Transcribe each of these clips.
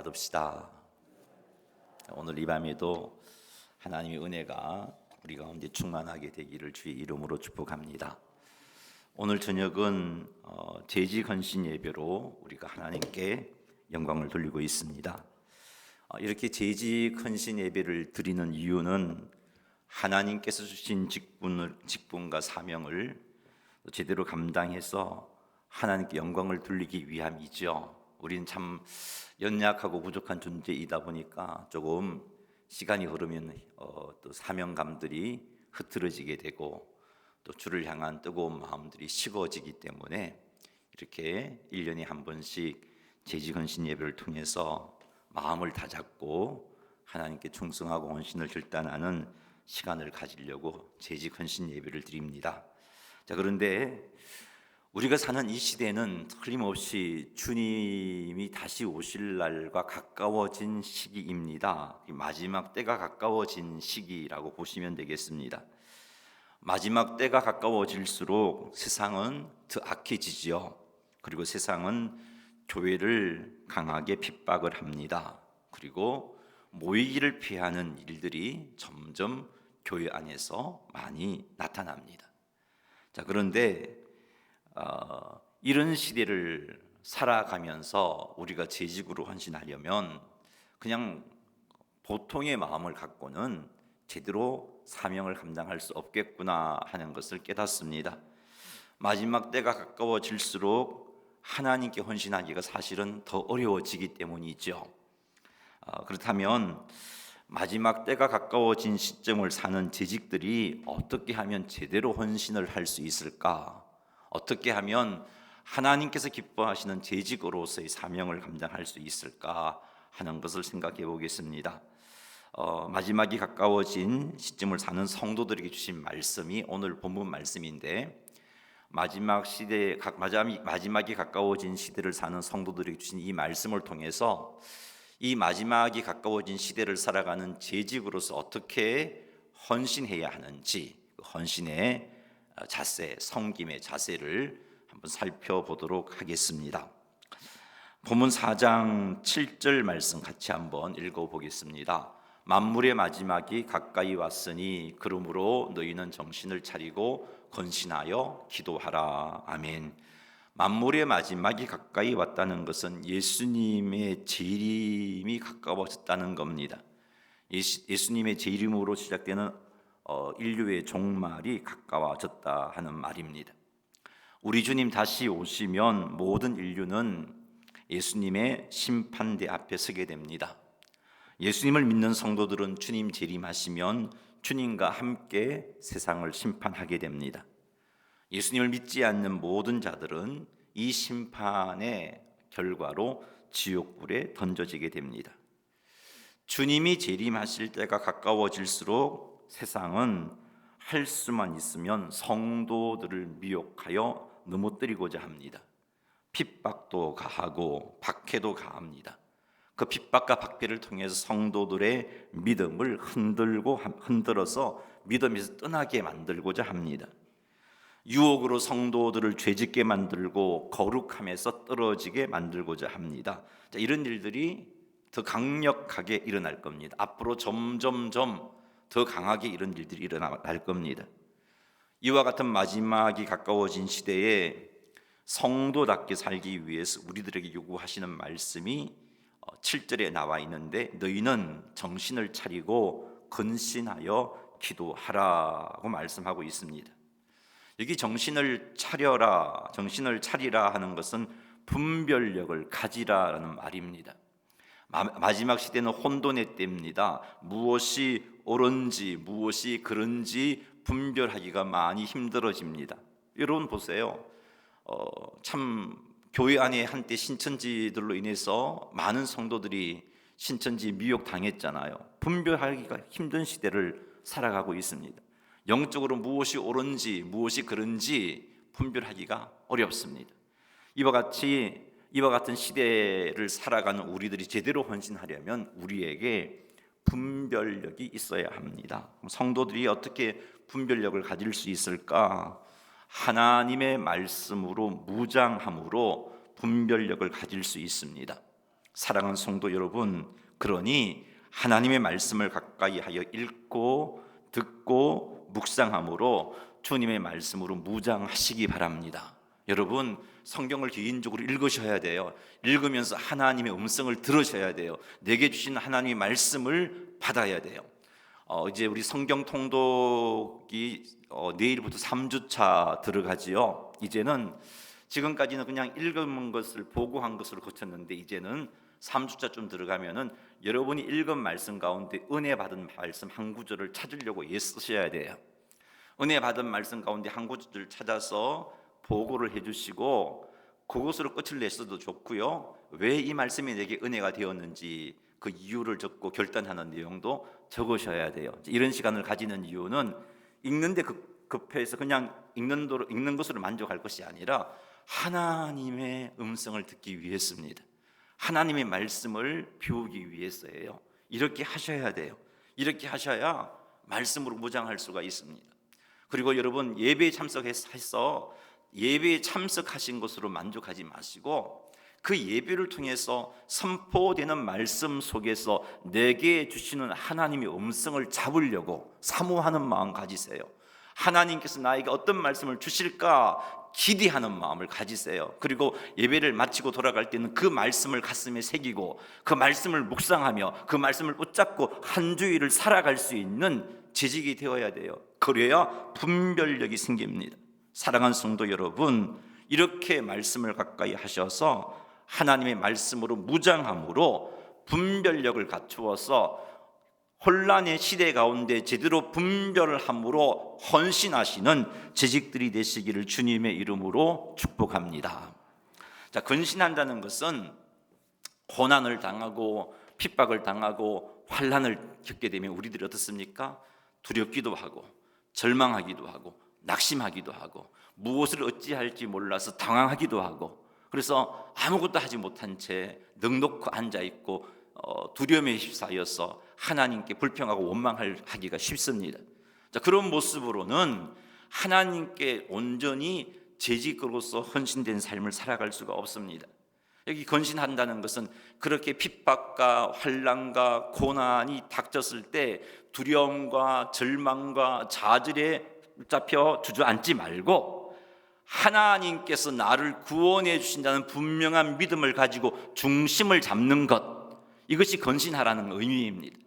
받읍시다. 오늘 이 밤에도 하나님의 은혜가 우리 가운데 충만하게 되기를 주의 이름으로 축복합니다. 오늘 저녁은 재직 헌신 예배로 우리가 하나님께 영광을 돌리고 있습니다. 이렇게 재직 헌신 예배를 드리는 이유는 하나님께서 주신 직분과 사명을 제대로 감당해서 하나님께 영광을 돌리기 위함이죠. 우리는 참 연약하고 부족한 존재이다 보니까 조금 시간이 흐르면 또 사명감들이 흐트러지게 되고 또 주를 향한 뜨거운 마음들이 식어지기 때문에 이렇게 1년에 한 번씩 재직헌신 예배를 통해서 마음을 다잡고 하나님께 충성하고 헌신을 결단하는 시간을 가지려고 재직헌신 예배를 드립니다. 자, 그런데 우리가 사는 이 시대는 틀림없이 주님이 다시 오실 날과 가까워진 시기입니다. 마지막 때가 가까워진 시기라고 보시면 되겠습니다. 마지막 때가 가까워질수록 세상은 더 악해지지요. 그리고 세상은 교회를 강하게 핍박을 합니다. 그리고 모이기를 피하는 일들이 점점 교회 안에서 많이 나타납니다. 자, 그런데 이런 시대를 살아가면서 우리가 재직으로 헌신하려면 그냥 보통의 마음을 갖고는 제대로 사명을 감당할 수 없겠구나 하는 것을 깨닫습니다. 마지막 때가 가까워질수록 하나님께 헌신하기가 사실은 더 어려워지기 때문이죠. 그렇다면 마지막 때가 가까워진 시점을 사는 재직들이 어떻게 하면 제대로 헌신을 할 수 있을까? 어떻게 하면 하나님께서 기뻐하시는 재직으로서의 사명을 감당할 수 있을까 하는 것을 생각해 보겠습니다. 마지막이 가까워진 시점을 사는 성도들에게 주신 말씀이 오늘 본문 말씀인데, 마지막이 가까워진 시대를 사는 성도들에게 주신 이 말씀을 통해서 이 마지막이 가까워진 시대를 살아가는 재직으로서 어떻게 헌신해야 하는지, 헌신의 자세, 섬김의 자세를 한번 살펴보도록 하겠습니다. 본문 4장 7절 말씀 같이 한번 읽어보겠습니다. 만물의 마지막이 가까이 왔으니 그러므로 너희는 정신을 차리고 건신하여 기도하라. 아멘. 만물의 마지막이 가까이 왔다는 것은 예수님의 재림이 가까워졌다는 겁니다. 예수님의 재림으로 시작되는 인류의 종말이 가까워졌다 하는 말입니다. 우리 주님 다시 오시면 모든 인류는 예수님의 심판대 앞에 서게 됩니다. 예수님을 믿는 성도들은 주님 재림하시면 주님과 함께 세상을 심판하게 됩니다. 예수님을 믿지 않는 모든 자들은 이 심판의 결과로 지옥불에 던져지게 됩니다. 주님이 재림하실 때가 가까워질수록 세상은 할 수만 있으면 성도들을 미혹하여 넘어뜨리고자 합니다. 핍박도 가하고 박해도 가합니다. 그 핍박과 박해를 통해서 성도들의 믿음을 흔들어서 믿음에서 떠나게 만들고자 합니다. 유혹으로 성도들을 죄짓게 만들고 거룩함에서 떨어지게 만들고자 합니다. 자, 이런 일들이 더 강력하게 일어날 겁니다. 앞으로 점점점 더 강하게 이런 일들이 일어날 겁니다. 이와 같은 마지막이 가까워진 시대에 성도답게 살기 위해서 우리들에게 요구하시는 말씀이 7절에 나와 있는데, 너희는 정신을 차리고 근신하여 기도하라고 말씀하고 있습니다. 여기 정신을 차리라 하는 것은 분별력을 가지라라는 말입니다. 마지막 시대는 혼돈의 때입니다. 무엇이 옳은지 무엇이 그른지 분별하기가 많이 힘들어집니다. 여러분 보세요. 참 교회 안에 한때 신천지들로 인해서 많은 성도들이 신천지 미혹 당했잖아요. 분별하기가 힘든 시대를 살아가고 있습니다. 영적으로 무엇이 옳은지 무엇이 그른지 분별하기가 어렵습니다. 이와 같은 시대를 살아가는 우리들이 제대로 헌신하려면 우리에게 분별력이 있어야 합니다. 성도들이 어떻게 분별력을 가질 수 있을까? 하나님의 말씀으로 무장함으로 분별력을 가질 수 있습니다. 사랑하는 성도 여러분, 그러니 하나님의 말씀을 가까이 하여 읽고 듣고 묵상함으로 주님의 말씀으로 무장하시기 바랍니다. 여러분, 성경을 개인적으로 읽으셔야 돼요. 읽으면서 하나님의 음성을 들으셔야 돼요. 내게 주신 하나님의 말씀을 받아야 돼요. 이제 우리 성경 통독이 내일부터 3주차 들어가지요. 이제는 지금까지는 그냥 읽은 것을 보고한 것으로 거쳤는데, 이제는 3주차쯤 들어가면은 여러분이 읽은 말씀 가운데 은혜 받은 말씀 한 구절을 찾으려고 애쓰셔야 돼요. 은혜 받은 말씀 가운데 한 구절을 찾아서 보고를 해주시고, 그것으로 끝을 냈어도 좋고요, 왜 이 말씀이 내게 은혜가 되었는지 그 이유를 적고 결단하는 내용도 적으셔야 돼요. 이런 시간을 가지는 이유는 읽는데 급해서 그냥 읽는 것으로 만족할 것이 아니라 하나님의 음성을 듣기 위해서입니다. 하나님의 말씀을 배우기 위해서예요. 이렇게 하셔야 돼요. 이렇게 하셔야 말씀으로 무장할 수가 있습니다. 그리고 여러분, 예배에 참석해서 예배에 참석하신 것으로 만족하지 마시고, 그 예배를 통해서 선포되는 말씀 속에서 내게 주시는 하나님의 음성을 잡으려고 사모하는 마음 가지세요. 하나님께서 나에게 어떤 말씀을 주실까 기대하는 마음을 가지세요. 그리고 예배를 마치고 돌아갈 때는 그 말씀을 가슴에 새기고 그 말씀을 묵상하며 그 말씀을 붙잡고 한 주일을 살아갈 수 있는 재직이 되어야 돼요. 그래야 분별력이 생깁니다. 사랑하는 성도 여러분, 이렇게 말씀을 가까이 하셔서 하나님의 말씀으로 무장함으로 분별력을 갖추어서 혼란의 시대 가운데 제대로 분별을 함으로 헌신하시는 재직들이 되시기를 주님의 이름으로 축복합니다. 자, 근신한다는 것은 고난을 당하고 핍박을 당하고 환난을 겪게 되면 우리들이 어떻습니까? 두렵기도 하고 절망하기도 하고 낙심하기도 하고 무엇을 어찌할지 몰라서 당황하기도 하고, 그래서 아무것도 하지 못한 채 넋놓고 앉아있고 두려움에 휩싸여서 하나님께 불평하고 원망하기가 쉽습니다. 자, 그런 모습으로는 하나님께 온전히 재직으로서 헌신된 삶을 살아갈 수가 없습니다. 여기 헌신한다는 것은 그렇게 핍박과 환난과 고난이 닥쳤을 때 두려움과 절망과 좌절에 붙잡혀 주저앉지 말고 하나님께서 나를 구원해 주신다는 분명한 믿음을 가지고 중심을 잡는 것, 이것이 헌신하라는 의미입니다.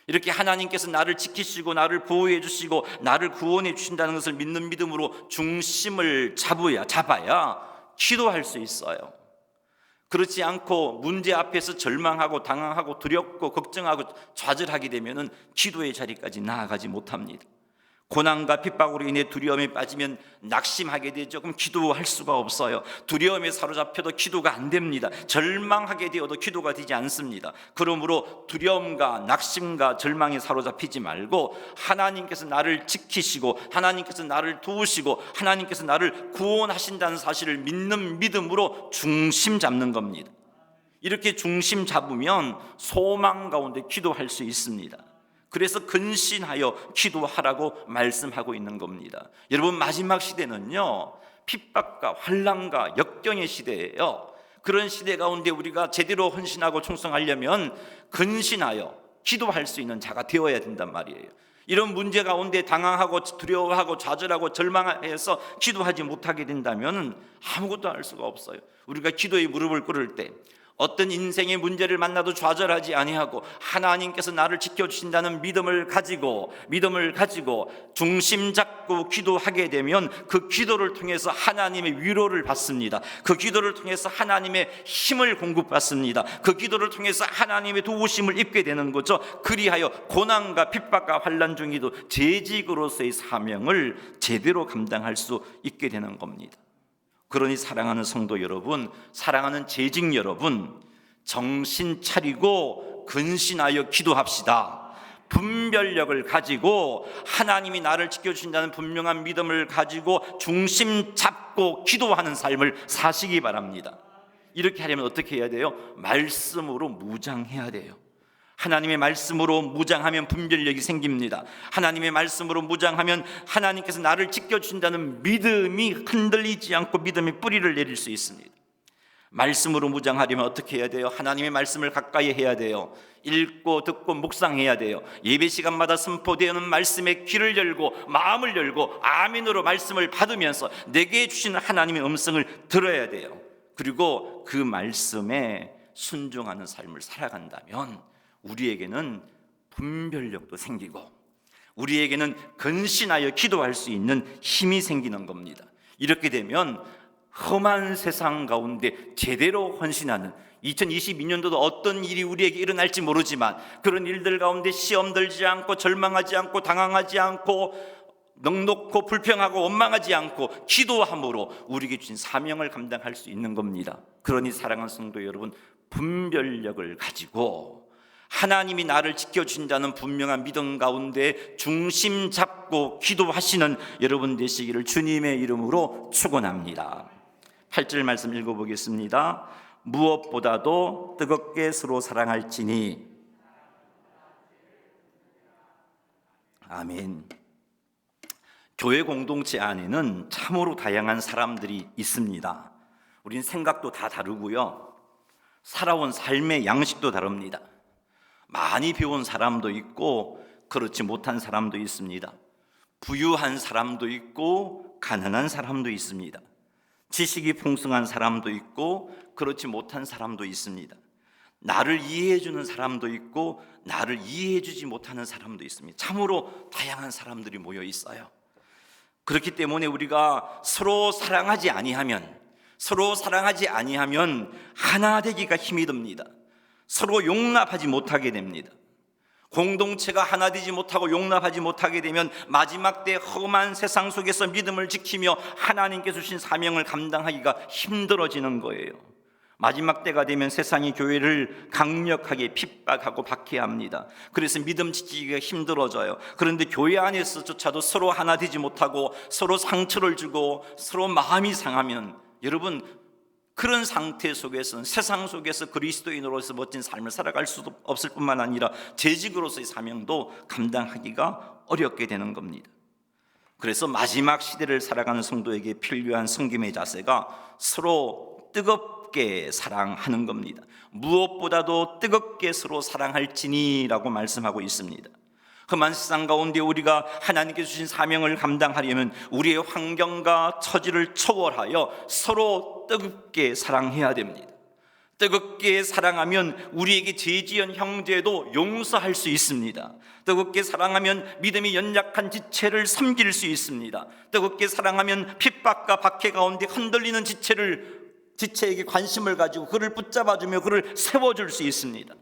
이렇게 하나님께서 나를 지키시고 나를 보호해 주시고 나를 구원해 주신다는 것을 믿는 믿음으로 중심을 잡아야 기도할 수 있어요. 그렇지 않고 문제 앞에서 절망하고 당황하고 두렵고 걱정하고 좌절하게 되면 기도의 자리까지 나아가지 못합니다. 고난과 핍박으로 인해 두려움에 빠지면 낙심하게 되죠. 그럼 기도할 수가 없어요. 두려움에 사로잡혀도 기도가 안 됩니다. 절망하게 되어도 기도가 되지 않습니다. 그러므로 두려움과 낙심과 절망에 사로잡히지 말고 하나님께서 나를 지키시고 하나님께서 나를 도우시고 하나님께서 나를 구원하신다는 사실을 믿는 믿음으로 중심 잡는 겁니다. 이렇게 중심 잡으면 소망 가운데 기도할 수 있습니다. 그래서 근신하여 기도하라고 말씀하고 있는 겁니다. 여러분, 마지막 시대는요, 핍박과 환난과 역경의 시대예요. 그런 시대 가운데 우리가 제대로 헌신하고 충성하려면 근신하여 기도할 수 있는 자가 되어야 된단 말이에요. 이런 문제 가운데 당황하고 두려워하고 좌절하고 절망해서 기도하지 못하게 된다면 아무것도 할 수가 없어요. 우리가 기도의 무릎을 꿇을 때 어떤 인생의 문제를 만나도 좌절하지 아니하고 하나님께서 나를 지켜주신다는 믿음을 가지고 중심 잡고 기도하게 되면 그 기도를 통해서 하나님의 위로를 받습니다. 그 기도를 통해서 하나님의 힘을 공급받습니다. 그 기도를 통해서 하나님의 도우심을 입게 되는 거죠. 그리하여 고난과 핍박과 환난 중에도 재직으로서의 사명을 제대로 감당할 수 있게 되는 겁니다. 그러니 사랑하는 성도 여러분, 사랑하는 재직 여러분, 정신 차리고 근신하여 기도합시다. 분별력을 가지고 하나님이 나를 지켜주신다는 분명한 믿음을 가지고 중심 잡고 기도하는 삶을 사시기 바랍니다. 이렇게 하려면 어떻게 해야 돼요? 말씀으로 무장해야 돼요. 하나님의 말씀으로 무장하면 분별력이 생깁니다. 하나님의 말씀으로 무장하면 하나님께서 나를 지켜주신다는 믿음이 흔들리지 않고 믿음의 뿌리를 내릴 수 있습니다. 말씀으로 무장하려면 어떻게 해야 돼요? 하나님의 말씀을 가까이 해야 돼요. 읽고 듣고 묵상해야 돼요. 예배 시간마다 선포되는 말씀에 귀를 열고 마음을 열고 아멘으로 말씀을 받으면서 내게 주시는 하나님의 음성을 들어야 돼요. 그리고 그 말씀에 순종하는 삶을 살아간다면 우리에게는 분별력도 생기고 우리에게는 근신하여 기도할 수 있는 힘이 생기는 겁니다. 이렇게 되면 험한 세상 가운데 제대로 헌신하는 2022년도도 어떤 일이 우리에게 일어날지 모르지만 그런 일들 가운데 시험 들지 않고 절망하지 않고 당황하지 않고 넉넉고 불평하고 원망하지 않고 기도함으로 우리에게 주신 사명을 감당할 수 있는 겁니다. 그러니 사랑하는 성도 여러분, 분별력을 가지고 하나님이 나를 지켜주신다는 분명한 믿음 가운데 중심 잡고 기도하시는 여러분 되시기를 주님의 이름으로 축원합니다. 8절 말씀 읽어보겠습니다. 무엇보다도 뜨겁게 서로 사랑할지니. 아멘. 교회 공동체 안에는 참으로 다양한 사람들이 있습니다. 우린 생각도 다 다르고요, 살아온 삶의 양식도 다릅니다. 많이 배운 사람도 있고 그렇지 못한 사람도 있습니다. 부유한 사람도 있고 가난한 사람도 있습니다. 지식이 풍성한 사람도 있고 그렇지 못한 사람도 있습니다. 나를 이해해 주는 사람도 있고 나를 이해해 주지 못하는 사람도 있습니다. 참으로 다양한 사람들이 모여 있어요. 그렇기 때문에 우리가 서로 사랑하지 아니하면 하나 되기가 힘이 듭니다. 서로 용납하지 못하게 됩니다. 공동체가 하나 되지 못하고 용납하지 못하게 되면 마지막 때 험한 세상 속에서 믿음을 지키며 하나님께서 주신 사명을 감당하기가 힘들어지는 거예요. 마지막 때가 되면 세상이 교회를 강력하게 핍박하고 박해합니다. 그래서 믿음 지키기가 힘들어져요. 그런데 교회 안에서조차도 서로 하나 되지 못하고 서로 상처를 주고 서로 마음이 상하면 여러분, 그런 상태 속에서는 세상 속에서 그리스도인으로서 멋진 삶을 살아갈 수도 없을 뿐만 아니라 재직으로서의 사명도 감당하기가 어렵게 되는 겁니다. 그래서 마지막 시대를 살아가는 성도에게 필요한 섬김의 자세가 서로 뜨겁게 사랑하는 겁니다. 무엇보다도 뜨겁게 서로 사랑할지니 라고 말씀하고 있습니다. 험한 세상 가운데 우리가 하나님께서 주신 사명을 감당하려면 우리의 환경과 처지를 초월하여 서로 뜨겁게 사랑해야 됩니다. 뜨겁게 사랑하면 우리에게 죄지은 형제도 용서할 수 있습니다. 뜨겁게 사랑하면 믿음이 연약한 지체를 섬길 수 있습니다. 뜨겁게 사랑하면 핍박과 박해 가운데 흔들리는 지체에게 관심을 가지고 그를 붙잡아주며 그를 세워줄 수 있습니다.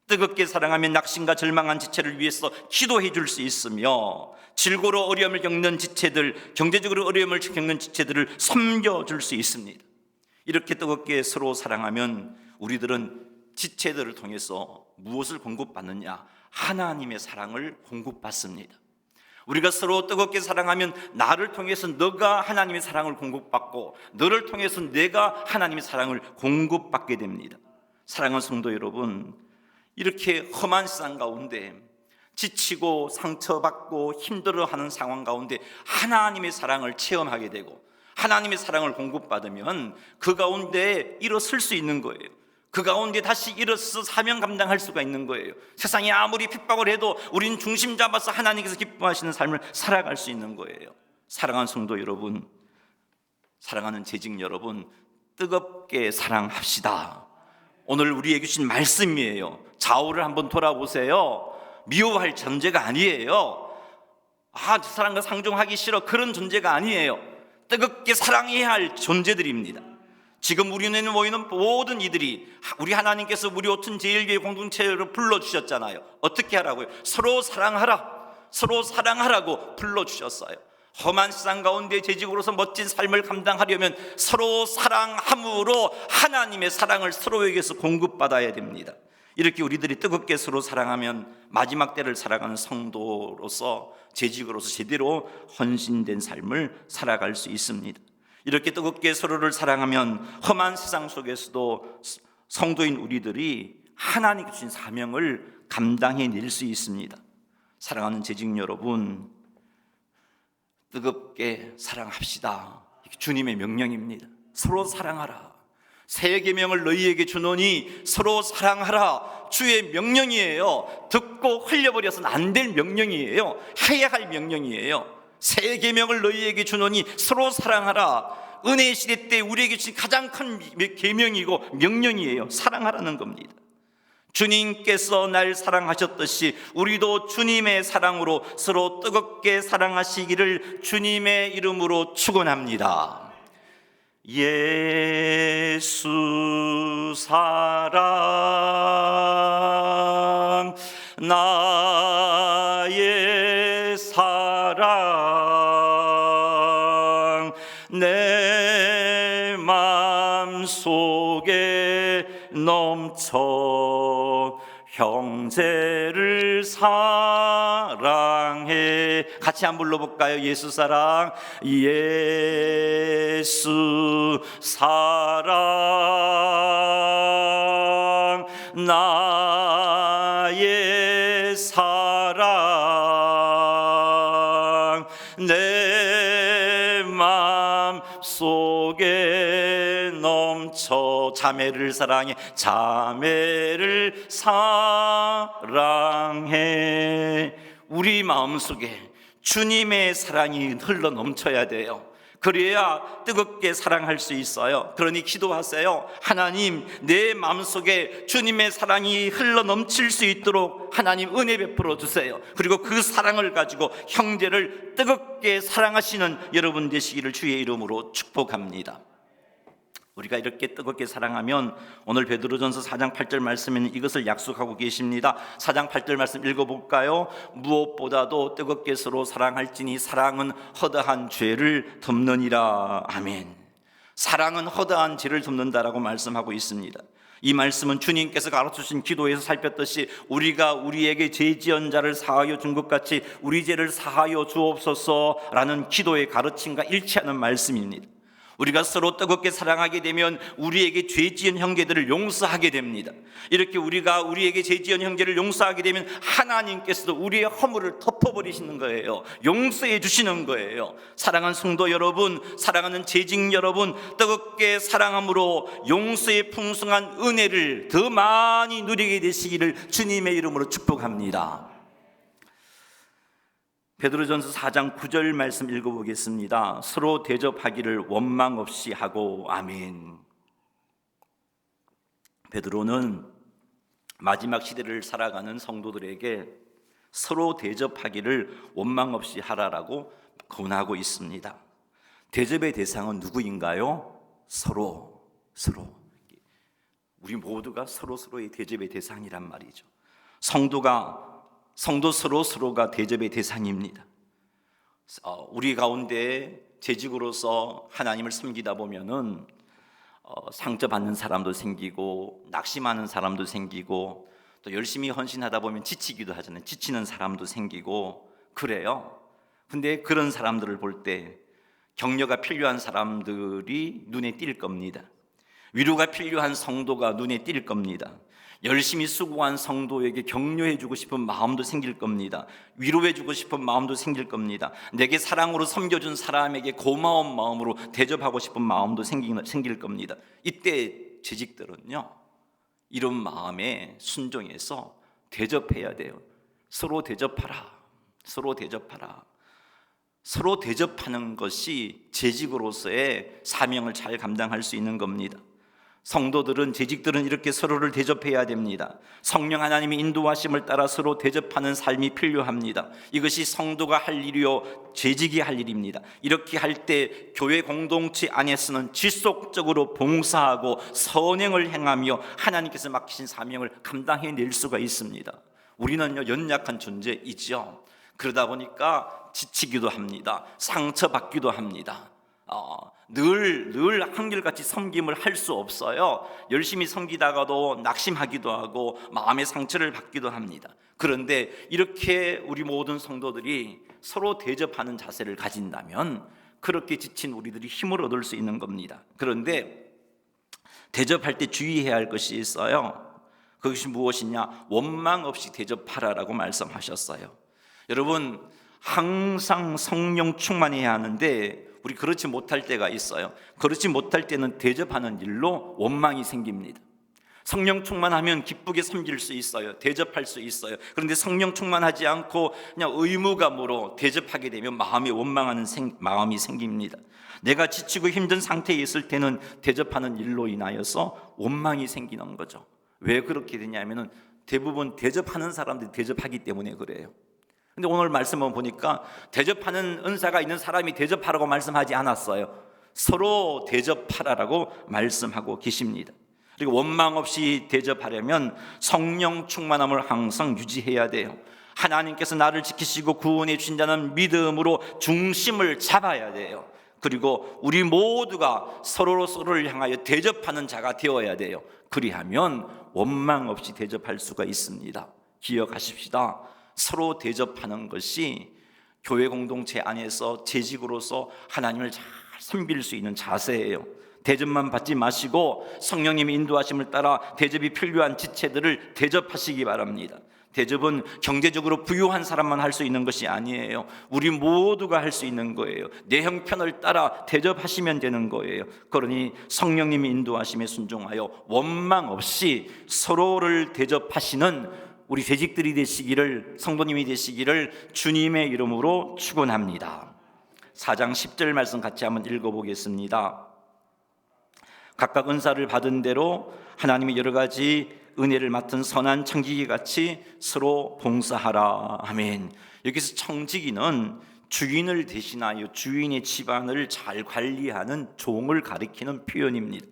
뜨겁게 사랑하면 낙심과 절망한 지체를 위해서 기도해 줄 수 있으며 질고로 어려움을 겪는 지체들, 경제적으로 어려움을 겪는 지체들을 섬겨줄 수 있습니다. 이렇게 뜨겁게 서로 사랑하면 우리들은 지체들을 통해서 무엇을 공급받느냐? 하나님의 사랑을 공급받습니다. 우리가 서로 뜨겁게 사랑하면 나를 통해서 너가 하나님의 사랑을 공급받고 너를 통해서 내가 하나님의 사랑을 공급받게 됩니다. 사랑하는 성도 여러분, 이렇게 험한 세상 가운데 지치고 상처받고 힘들어하는 상황 가운데 하나님의 사랑을 체험하게 되고 하나님의 사랑을 공급받으면 그 가운데 일어설 수 있는 거예요. 그 가운데 다시 일어서 사명 감당할 수가 있는 거예요. 세상이 아무리 핍박을 해도 우리는 중심 잡아서 하나님께서 기뻐하시는 삶을 살아갈 수 있는 거예요. 사랑하는 성도 여러분, 사랑하는 재직 여러분, 뜨겁게 사랑합시다. 오늘 우리에게 주신 말씀이에요. 좌우를 한번 돌아보세요. 미워할 존재가 아니에요. 저 사람과 상종하기 싫어, 그런 존재가 아니에요. 뜨겁게 사랑해야 할 존재들입니다. 지금 우리는 모이는 모든 이들이 우리 하나님께서 우리 오튼 제일교회 공동체를 불러주셨잖아요. 어떻게 하라고요? 서로 사랑하라고 불러주셨어요. 험한 세상 가운데 재직으로서 멋진 삶을 감당하려면 서로 사랑함으로 하나님의 사랑을 서로에게서 공급받아야 됩니다. 이렇게 우리들이 뜨겁게 서로 사랑하면 마지막 때를 살아가는 성도로서 재직으로서 제대로 헌신된 삶을 살아갈 수 있습니다. 이렇게 뜨겁게 서로를 사랑하면 험한 세상 속에서도 성도인 우리들이 하나님께 주신 사명을 감당해낼 수 있습니다. 사랑하는 재직 여러분, 뜨겁게 사랑합시다. 주님의 명령입니다. 서로 사랑하라. 새 계명을 너희에게 주노니 서로 사랑하라. 주의 명령이에요. 듣고 흘려버려서는 안 될 명령이에요. 해야 할 명령이에요. 새 계명을 너희에게 주노니 서로 사랑하라. 은혜의 시대 때 우리에게 주신 가장 큰 계명이고 명령이에요. 사랑하라는 겁니다. 주님께서 날 사랑하셨듯이 우리도 주님의 사랑으로 서로 뜨겁게 사랑하시기를 주님의 이름으로 축원합니다. 예수 사랑, 나의 사랑, 내 맘 속에 넘쳐 형제를 사랑해. 같이 한번 불러볼까요? 예수 사랑, 예수 사랑, 나의 사랑, 내 맘 속에 넘쳐. 자매를 사랑해, 자매를 사랑해. 우리 마음속에 주님의 사랑이 흘러 넘쳐야 돼요. 그래야 뜨겁게 사랑할 수 있어요. 그러니 기도하세요. 하나님, 내 마음속에 주님의 사랑이 흘러 넘칠 수 있도록 하나님 은혜 베풀어 주세요. 그리고 그 사랑을 가지고 형제를 뜨겁게 사랑하시는 여러분 되시기를 주의 이름으로 축복합니다. 우리가 이렇게 뜨겁게 사랑하면 오늘 베드로전서 4장 8절 말씀에는 이것을 약속하고 계십니다. 4장 8절 말씀 읽어볼까요? 무엇보다도 뜨겁게 서로 사랑할지니 사랑은 허다한 죄를 덮느니라. 아멘. 사랑은 허다한 죄를 덮는다라고 말씀하고 있습니다. 이 말씀은 주님께서 가르쳐주신 기도에서 살폈듯이 우리가 우리에게 죄 지은 자를 사하여 준 것 같이 우리 죄를 사하여 주옵소서라는 기도의 가르침과 일치하는 말씀입니다. 우리가 서로 뜨겁게 사랑하게 되면 우리에게 죄 지은 형제들을 용서하게 됩니다. 이렇게 우리가 우리에게 죄 지은 형제를 용서하게 되면 하나님께서도 우리의 허물을 덮어버리시는 거예요. 용서해 주시는 거예요. 사랑하는 성도 여러분, 사랑하는 재직 여러분, 뜨겁게 사랑함으로 용서의 풍성한 은혜를 더 많이 누리게 되시기를 주님의 이름으로 축복합니다. 베드로전서 4장 9절 말씀 읽어보겠습니다. 서로 대접하기를 원망 없이 하고. 아멘. 베드로는 마지막 시대를 살아가는 성도들에게 서로 대접하기를 원망 없이 하라라고 권하고 있습니다. 대접의 대상은 누구인가요? 서로. 우리 모두가 서로의 대접의 대상이란 말이죠. 성도 서로가 대접의 대상입니다. 우리 가운데 재직으로서 하나님을 섬기다 보면은 상처받는 사람도 생기고 낙심하는 사람도 생기고 또 열심히 헌신하다 보면 지치기도 하잖아요. 지치는 사람도 생기고 그래요. 근데 그런 사람들을 볼 때 격려가 필요한 사람들이 눈에 띌 겁니다. 위로가 필요한 성도가 눈에 띌 겁니다. 열심히 수고한 성도에게 격려해주고 싶은 마음도 생길 겁니다. 위로해주고 싶은 마음도 생길 겁니다. 내게 사랑으로 섬겨준 사람에게 고마운 마음으로 대접하고 싶은 마음도 생길 겁니다. 이때 재직들은요, 이런 마음에 순종해서 대접해야 돼요. 서로 대접하라. 서로 대접하는 것이 재직으로서의 사명을 잘 감당할 수 있는 겁니다. 성도들은, 재직들은 이렇게 서로를 대접해야 됩니다. 성령 하나님의 인도하심을 따라 서로 대접하는 삶이 필요합니다. 이것이 성도가 할 일이요 재직이 할 일입니다. 이렇게 할 때 교회 공동체 안에서는 지속적으로 봉사하고 선행을 행하며 하나님께서 맡기신 사명을 감당해낼 수가 있습니다. 우리는요 연약한 존재이죠. 그러다 보니까 지치기도 합니다. 상처받기도 합니다. 늘 한결같이 섬김을 할 수 없어요. 열심히 섬기다가도 낙심하기도 하고 마음의 상처를 받기도 합니다. 그런데 이렇게 우리 모든 성도들이 서로 대접하는 자세를 가진다면 그렇게 지친 우리들이 힘을 얻을 수 있는 겁니다. 그런데 대접할 때 주의해야 할 것이 있어요. 그것이 무엇이냐? 원망 없이 대접하라라고 말씀하셨어요. 여러분, 항상 성령 충만해야 하는데 우리 그렇지 못할 때가 있어요. 그렇지 못할 때는 대접하는 일로 원망이 생깁니다. 성령 충만하면 기쁘게 섬길 수 있어요. 대접할 수 있어요. 그런데 성령 충만하지 않고 그냥 의무감으로 대접하게 되면 마음이 원망하는 마음이 생깁니다. 내가 지치고 힘든 상태에 있을 때는 대접하는 일로 인하여서 원망이 생기는 거죠. 왜 그렇게 되냐면은 대부분 대접하는 사람들이 대접하기 때문에 그래요. 근데 오늘 말씀을 보니까 대접하는 은사가 있는 사람이 대접하라고 말씀하지 않았어요. 서로 대접하라고 말씀하고 계십니다. 그리고 원망 없이 대접하려면 성령 충만함을 항상 유지해야 돼요. 하나님께서 나를 지키시고 구원해 주신다는 믿음으로 중심을 잡아야 돼요. 그리고 우리 모두가 서로를 향하여 대접하는 자가 되어야 돼요. 그리하면 원망 없이 대접할 수가 있습니다. 기억하십시다. 서로 대접하는 것이 교회 공동체 안에서 재직으로서 하나님을 잘 섬길 수 있는 자세예요. 대접만 받지 마시고 성령님의 인도하심을 따라 대접이 필요한 지체들을 대접하시기 바랍니다. 대접은 경제적으로 부유한 사람만 할 수 있는 것이 아니에요. 우리 모두가 할 수 있는 거예요. 내 형편을 따라 대접하시면 되는 거예요. 그러니 성령님의 인도하심에 순종하여 원망 없이 서로를 대접하시는 우리 재직들이 되시기를, 성도님이 되시기를 주님의 이름으로 축원합니다. 4장 10절 말씀 같이 한번 읽어보겠습니다. 각각 은사를 받은 대로 하나님의 여러 가지 은혜를 맡은 선한 청지기 같이 서로 봉사하라. 아멘. 여기서 청지기는 주인을 대신하여 주인의 집안을 잘 관리하는 종을 가리키는 표현입니다.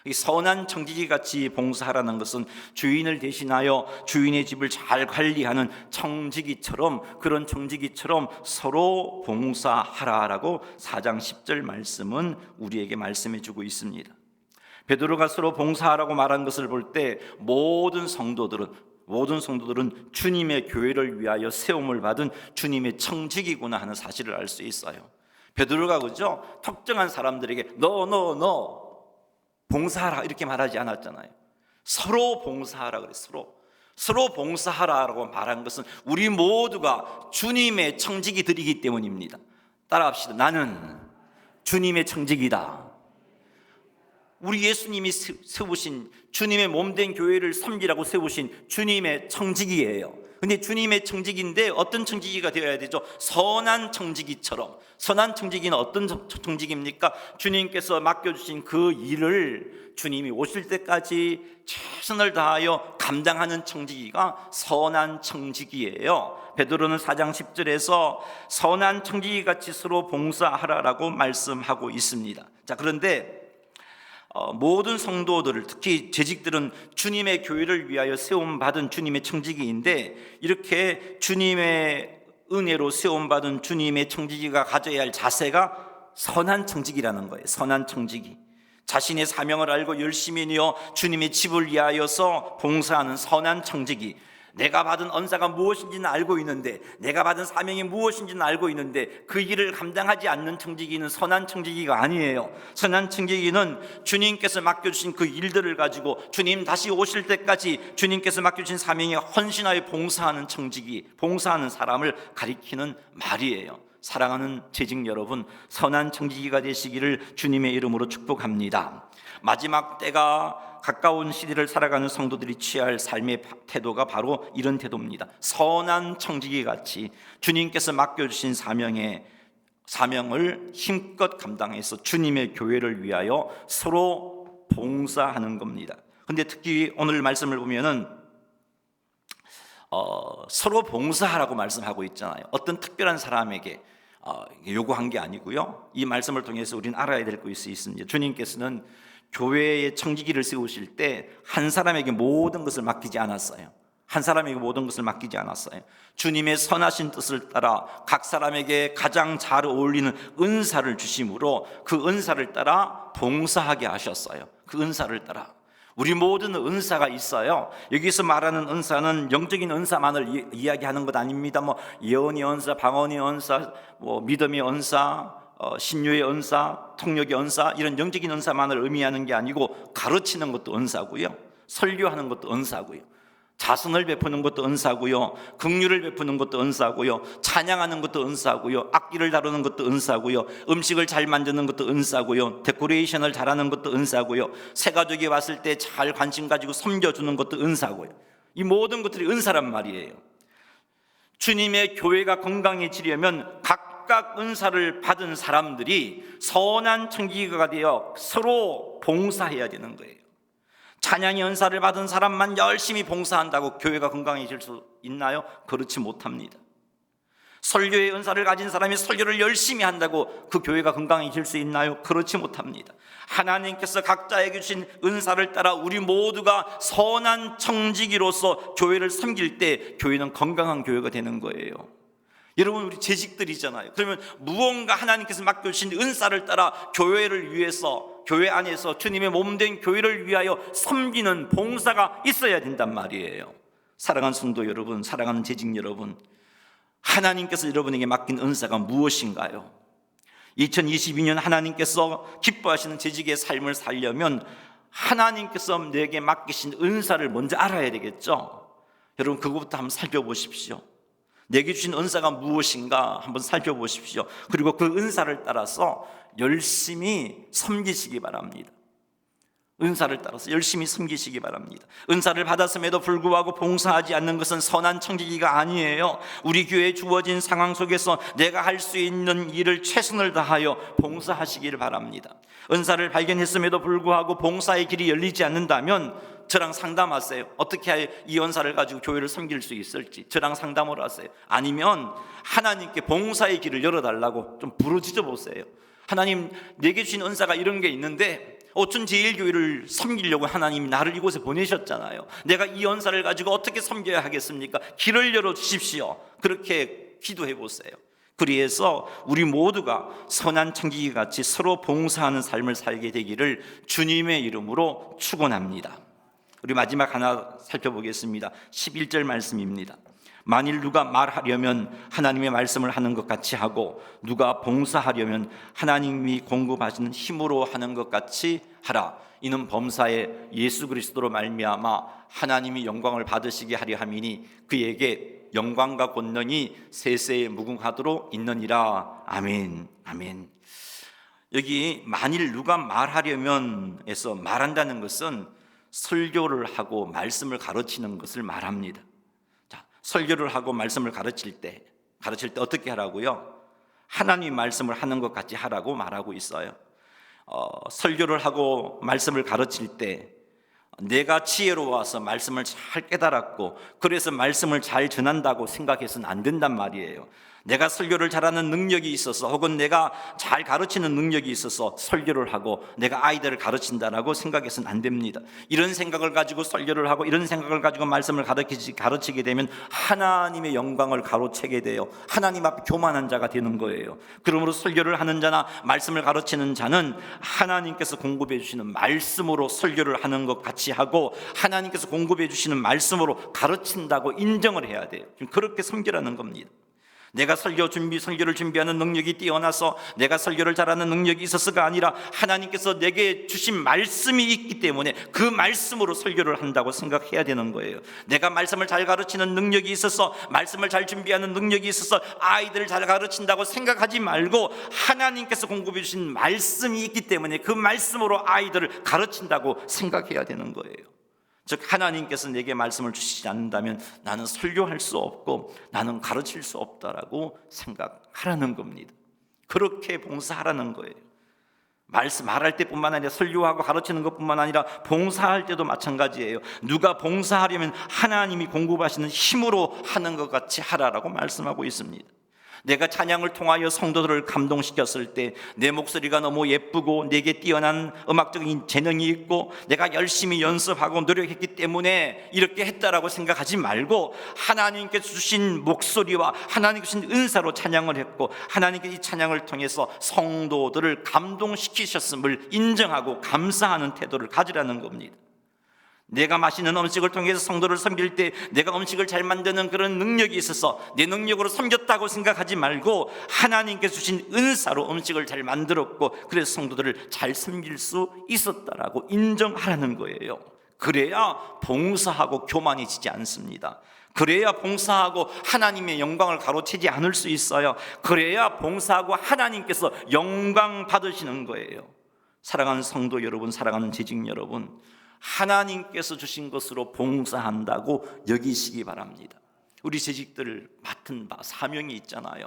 이 선한 청지기 같이 봉사하라는 것은 주인을 대신하여 주인의 집을 잘 관리하는 청지기처럼, 그런 청지기처럼 서로 봉사하라라고 4장 10절 말씀은 우리에게 말씀해 주고 있습니다. 베드로가 서로 봉사하라고 말한 것을 볼 때 모든 성도들은 주님의 교회를 위하여 세움을 받은 주님의 청직이구나 하는 사실을 알 수 있어요. 베드로가 그죠? 특정한 사람들에게 너 봉사하라 이렇게 말하지 않았잖아요. 서로 봉사하라 그랬어요. 서로 봉사하라고 말한 것은 우리 모두가 주님의 청지기들이기 때문입니다. 따라합시다. 나는 주님의 청지기다. 우리 예수님이 세우신 주님의 몸된 교회를 섬기라고 세우신 주님의 청지기예요. 근데 주님의 청지기인데 어떤 청지기가 되어야 되죠? 선한 청지기처럼. 선한 청지기는 어떤 청지기입니까? 주님께서 맡겨주신 그 일을 주님이 오실 때까지 최선을 다하여 감당하는 청지기가 선한 청지기예요. 베드로는 4장 10절에서 선한 청지기같이 서로 봉사하라라고 말씀하고 있습니다. 자, 그런데 모든 성도들을, 특히 재직들은 주님의 교회를 위하여 세움받은 주님의 청지기인데, 이렇게 주님의 은혜로 세움받은 주님의 청지기가 가져야 할 자세가 선한 청지기라는 거예요. 선한 청지기. 자신의 사명을 알고 열심히 내어 주님의 집을 위하여서 봉사하는 선한 청지기. 내가 받은 언사가 무엇인지는 알고 있는데, 내가 받은 사명이 무엇인지는 알고 있는데 그 일을 감당하지 않는 청지기는 선한 청지기가 아니에요. 선한 청지기는 주님께서 맡겨주신 그 일들을 가지고 주님 다시 오실 때까지 주님께서 맡겨주신 사명에 헌신하여 봉사하는 청지기, 봉사하는 사람을 가리키는 말이에요. 사랑하는 재직 여러분, 선한 청지기가 되시기를 주님의 이름으로 축복합니다. 마지막 때가 가까운 시대를 살아가는 성도들이 취할 삶의 태도가 바로 이런 태도입니다. 선한 청지기 같이 주님께서 맡겨주신 사명을 힘껏 감당해서 주님의 교회를 위하여 서로 봉사하는 겁니다. 근데 특히 오늘 말씀을 보면은 서로 봉사하라고 말씀하고 있잖아요. 어떤 특별한 사람에게 요구한 게 아니고요. 이 말씀을 통해서 우리는 알아야 될 것이 있습니다. 주님께서는 교회의 청지기를 세우실 때 한 사람에게 모든 것을 맡기지 않았어요. 한 사람에게 모든 것을 맡기지 않았어요. 주님의 선하신 뜻을 따라 각 사람에게 가장 잘 어울리는 은사를 주심으로 그 은사를 따라 봉사하게 하셨어요. 그 은사를 따라. 우리 모든 은사가 있어요. 여기서 말하는 은사는 영적인 은사만을 이야기하는 것 아닙니다. 예언의 은사, 방언의 은사, 믿음의 은사, 신유의 은사, 통역의 은사, 이런 영적인 은사만을 의미하는 게 아니고 가르치는 것도 은사고요, 설교하는 것도 은사고요. 자선을 베푸는 것도 은사고요, 긍휼을 베푸는 것도 은사고요, 찬양하는 것도 은사고요, 악기를 다루는 것도 은사고요, 음식을 잘 만드는 것도 은사고요, 데코레이션을 잘하는 것도 은사고요, 새 가족이 왔을 때 잘 관심 가지고 섬겨주는 것도 은사고요. 이 모든 것들이 은사란 말이에요. 주님의 교회가 건강해지려면 각각 은사를 받은 사람들이 선한 청지기가 되어 서로 봉사해야 되는 거예요. 찬양의 은사를 받은 사람만 열심히 봉사한다고 교회가 건강해질 수 있나요? 그렇지 못합니다. 설교의 은사를 가진 사람이 설교를 열심히 한다고 그 교회가 건강해질 수 있나요? 그렇지 못합니다. 하나님께서 각자에게 주신 은사를 따라 우리 모두가 선한 청지기로서 교회를 섬길 때 교회는 건강한 교회가 되는 거예요. 여러분, 우리 재직들이잖아요. 그러면 무언가 하나님께서 맡겨주신 은사를 따라 교회를 위해서, 교회 안에서 주님의 몸된 교회를 위하여 섬기는 봉사가 있어야 된단 말이에요. 사랑하는 성도 여러분, 사랑하는 재직 여러분, 하나님께서 여러분에게 맡긴 은사가 무엇인가요? 2022년 하나님께서 기뻐하시는 재직의 삶을 살려면 하나님께서 내게 맡기신 은사를 먼저 알아야 되겠죠. 여러분, 그것부터 한번 살펴보십시오. 내게 주신 은사가 무엇인가 한번 살펴보십시오. 그리고 그 은사를 따라서 열심히 섬기시기 바랍니다. 은사를 따라서 열심히 섬기시기 바랍니다. 은사를 받았음에도 불구하고 봉사하지 않는 것은 선한 청지기가 아니에요. 우리 교회에 주어진 상황 속에서 내가 할 수 있는 일을 최선을 다하여 봉사하시기를 바랍니다. 은사를 발견했음에도 불구하고 봉사의 길이 열리지 않는다면 저랑 상담하세요. 어떻게 이 은사를 가지고 교회를 섬길 수 있을지 저랑 상담을 하세요. 아니면 하나님께 봉사의 길을 열어달라고 좀 부르짖어 보세요. 하나님, 내게 주신 은사가 이런 게 있는데 어촌제일교회를 섬기려고 하나님이 나를 이곳에 보내셨잖아요. 내가 이 은사를 가지고 어떻게 섬겨야 하겠습니까? 길을 열어주십시오. 그렇게 기도해 보세요. 그래서 우리 모두가 선한 청지기 같이 서로 봉사하는 삶을 살게 되기를 주님의 이름으로 축원합니다. 우리 마지막 하나 살펴보겠습니다. 11절 말씀입니다. 만일 누가 말하려면 하나님의 말씀을 하는 것 같이 하고 누가 봉사하려면 하나님이 공급하시는 힘으로 하는 것 같이 하라. 이는 범사에 예수 그리스도로 말미암아 하나님이 영광을 받으시게 하려 함이니 그에게 영광과 권능이 세세에 무궁하도록 있느니라. 아멘. 아멘. 여기 만일 누가 말하려면 에서 말한다는 것은 설교를 하고 말씀을 가르치는 것을 말합니다. 자, 설교를 하고 말씀을 가르칠 때 어떻게 하라고요? 하나님 말씀을 하는 것 같이 하라고 말하고 있어요. 설교를 하고 말씀을 가르칠 때 내가 지혜로워서 말씀을 잘 깨달았고 그래서 말씀을 잘 전한다고 생각해서는 안 된단 말이에요. 내가 설교를 잘하는 능력이 있어서 혹은 내가 잘 가르치는 능력이 있어서 설교를 하고 내가 아이들을 가르친다라고 생각해서는 안 됩니다. 이런 생각을 가지고 설교를 하고 이런 생각을 가지고 말씀을 가르치게 되면 하나님의 영광을 가로채게 돼요. 하나님 앞에 교만한 자가 되는 거예요. 그러므로 설교를 하는 자나 말씀을 가르치는 자는 하나님께서 공급해 주시는 말씀으로 설교를 하는 것 같이 하고 하나님께서 공급해 주시는 말씀으로 가르친다고 인정을 해야 돼요. 그렇게 섬기라는 겁니다. 내가 설교를 준비하는 능력이 뛰어나서 내가 설교를 잘하는 능력이 있어서가 아니라 하나님께서 내게 주신 말씀이 있기 때문에 그 말씀으로 설교를 한다고 생각해야 되는 거예요. 내가 말씀을 잘 가르치는 능력이 있어서 말씀을 잘 준비하는 능력이 있어서 아이들을 잘 가르친다고 생각하지 말고 하나님께서 공급해 주신 말씀이 있기 때문에 그 말씀으로 아이들을 가르친다고 생각해야 되는 거예요. 즉 하나님께서 내게 말씀을 주시지 않는다면 나는 설교할 수 없고 나는 가르칠 수 없다라고 생각하라는 겁니다. 그렇게 봉사하라는 거예요. 말할 때뿐만 아니라 설교하고 가르치는 것뿐만 아니라 봉사할 때도 마찬가지예요. 누가 봉사하려면 하나님이 공급하시는 힘으로 하는 것 같이 하라라고 말씀하고 있습니다. 내가 찬양을 통하여 성도들을 감동시켰을 때 내 목소리가 너무 예쁘고 내게 뛰어난 음악적인 재능이 있고 내가 열심히 연습하고 노력했기 때문에 이렇게 했다라고 생각하지 말고 하나님께서 주신 목소리와 하나님께서 주신 은사로 찬양을 했고 하나님께서 이 찬양을 통해서 성도들을 감동시키셨음을 인정하고 감사하는 태도를 가지라는 겁니다. 내가 맛있는 음식을 통해서 성도를 섬길 때 내가 음식을 잘 만드는 그런 능력이 있어서 내 능력으로 섬겼다고 생각하지 말고 하나님께서 주신 은사로 음식을 잘 만들었고 그래서 성도들을 잘 섬길 수 있었다라고 인정하라는 거예요. 그래야 봉사하고 교만해지지 않습니다. 그래야 봉사하고 하나님의 영광을 가로채지 않을 수 있어요. 그래야 봉사하고 하나님께서 영광 받으시는 거예요. 사랑하는 성도 여러분, 사랑하는 재직 여러분, 하나님께서 주신 것으로 봉사한다고 여기시기 바랍니다. 우리 재직들을 맡은 바 사명이 있잖아요.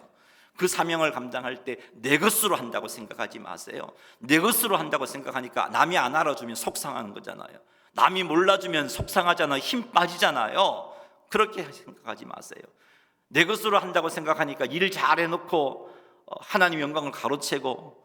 그 사명을 감당할 때 내 것으로 한다고 생각하지 마세요. 내 것으로 한다고 생각하니까 남이 안 알아주면 속상한 거잖아요. 남이 몰라주면 속상하잖아요. 힘 빠지잖아요. 그렇게 생각하지 마세요. 내 것으로 한다고 생각하니까 일 잘해놓고 하나님 영광을 가로채고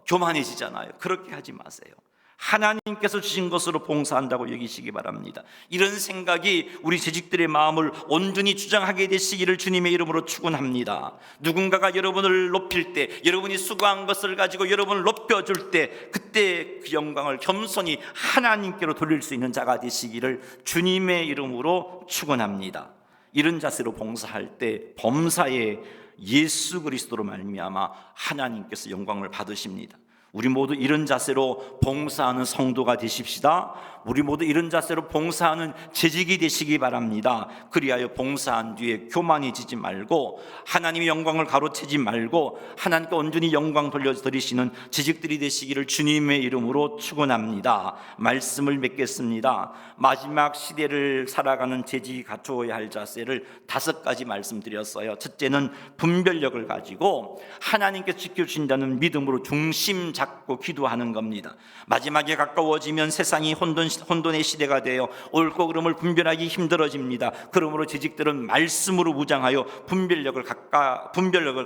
교만해지잖아요. 그렇게 하지 마세요. 하나님께서 주신 것으로 봉사한다고 여기시기 바랍니다. 이런 생각이 우리 재직들의 마음을 온전히 주장하게 되시기를 주님의 이름으로 축원합니다. 누군가가 여러분을 높일 때, 여러분이 수고한 것을 가지고 여러분을 높여줄 때, 그때 그 영광을 겸손히 하나님께로 돌릴 수 있는 자가 되시기를 주님의 이름으로 축원합니다. 이런 자세로 봉사할 때 범사에 예수 그리스도로 말미암아 하나님께서 영광을 받으십니다. 우리 모두 이런 자세로 봉사하는 성도가 되십시다. 우리 모두 이런 자세로 봉사하는 재직이 되시기 바랍니다. 그리하여 봉사한 뒤에 교만해지지 말고 하나님의 영광을 가로채지 말고 하나님께 온전히 영광 돌려드리시는 재직들이 되시기를 주님의 이름으로 축원합니다. 말씀을 맺겠습니다. 마지막 시대를 살아가는 재직이 갖추어야 할 자세를 5가지 말씀드렸어요. 첫째는 분별력을 가지고 하나님께 지켜주신다는 믿음으로 중심 잡고 기도하는 겁니다. 마지막에 가까워지면 세상이 혼돈의 시대가 되어 옳고 그름을 분별하기 힘들어집니다. 그러므로 재직들은 말씀으로 무장하여 분별력을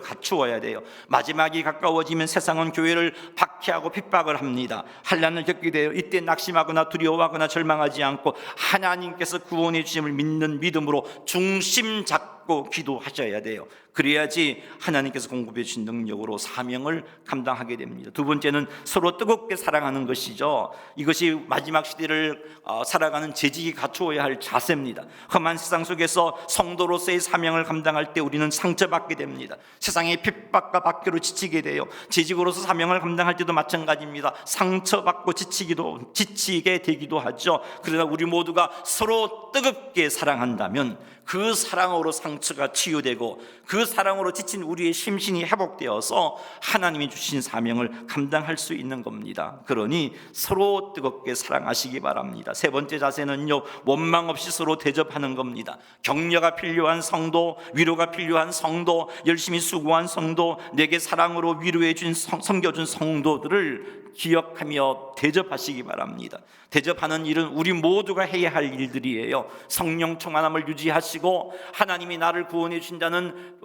갖추어야 돼요. 마지막이 가까워지면 세상은 교회를 박해하고 핍박을 합니다. 환난을 겪게 되어 이때 낙심하거나 두려워하거나 절망하지 않고 하나님께서 구원해 주심을 믿는 믿음으로 중심 잡고 기도하셔야 돼요. 그래야지 하나님께서 공급해 주신 능력으로 사명을 감당하게 됩니다. 두 번째는 서로 뜨겁게 사랑하는 것이죠. 이것이 마지막 시대를 살아가는 재직이 갖추어야 할 자세입니다. 험한 세상 속에서 성도로서의 사명을 감당할 때 우리는 상처받게 됩니다. 세상의 핍박과 박해로 지치게 돼요. 재직으로서 사명을 감당할 때도 마찬가지입니다. 상처받고 지치게 되기도 하죠. 그러나 우리 모두가 서로 뜨겁게 사랑한다면 그 사랑으로 상처가 치유되고 그 사랑으로 지친 우리의 심신이 회복되어서 하나님이 주신 사명을 감당할 수 있는 겁니다. 그러니 서로 뜨겁게 사랑하시기 바랍니다. 세 번째 자세는요, 원망 없이 서로 대접하는 겁니다. 격려가 필요한 성도, 위로가 필요한 성도, 열심히 수고한 성도, 내게 사랑으로 위로해 준 섬겨준 성도들을 기억하며 대접하시기 바랍니다. 대접하는 일은 우리 모두가 해야 할 일들이에요. 성령 충만함을 유지하시고 하나님이 나를 구원해 주신다는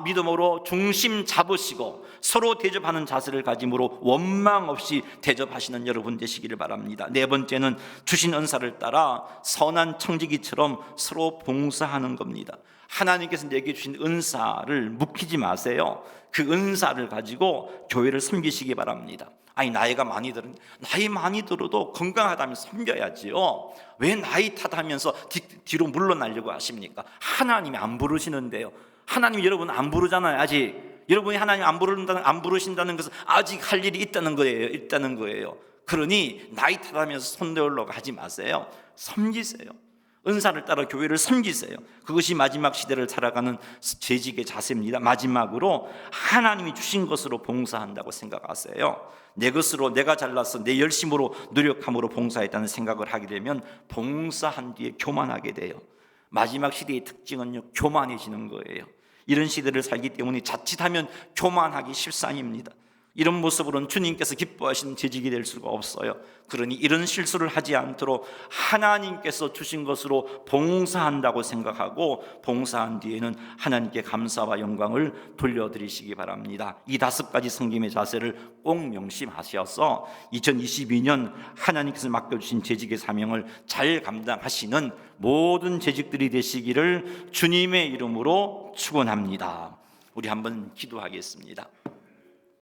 믿음으로 중심 잡으시고 서로 대접하는 자세를 가짐으로 원망 없이 대접하시는 여러분 되시기를 바랍니다. 네 번째는 주신 은사를 따라 선한 청지기처럼 서로 봉사하는 겁니다. 하나님께서 내게 주신 은사를 묵히지 마세요. 그 은사를 가지고 교회를 섬기시기 바랍니다. 아니 나이가 많이 들어도 건강하다면 섬겨야지요. 왜 나이 탓하면서 뒤로 물러나려고 하십니까? 하나님이 안 부르시는데요. 하나님이 여러분 안 부르잖아요. 아직 여러분이 하나님 안 부르신다는 것은 아직 할 일이 있다는 거예요. 그러니 나이 탓하면서 손들려고 하지 마세요. 섬기세요. 은사를 따라 교회를 섬기세요. 그것이 마지막 시대를 살아가는 재직의 자세입니다. 마지막으로 하나님이 주신 것으로 봉사한다고 생각하세요. 내 것으로 내가 잘나서 내 열심으로 노력함으로 봉사했다는 생각을 하게 되면 봉사한 뒤에 교만하게 돼요. 마지막 시대의 특징은요, 교만해지는 거예요. 이런 시대를 살기 때문에 자칫하면 교만하기 십상입니다. 이런 모습으로는 주님께서 기뻐하시는 재직이 될 수가 없어요. 그러니 이런 실수를 하지 않도록 하나님께서 주신 것으로 봉사한다고 생각하고 봉사한 뒤에는 하나님께 감사와 영광을 돌려드리시기 바랍니다. 이 5가지 섬김의 자세를 꼭 명심하셔서 2022년 하나님께서 맡겨주신 재직의 사명을 잘 감당하시는 모든 재직들이 되시기를 주님의 이름으로 축원합니다. 우리 한번 기도하겠습니다.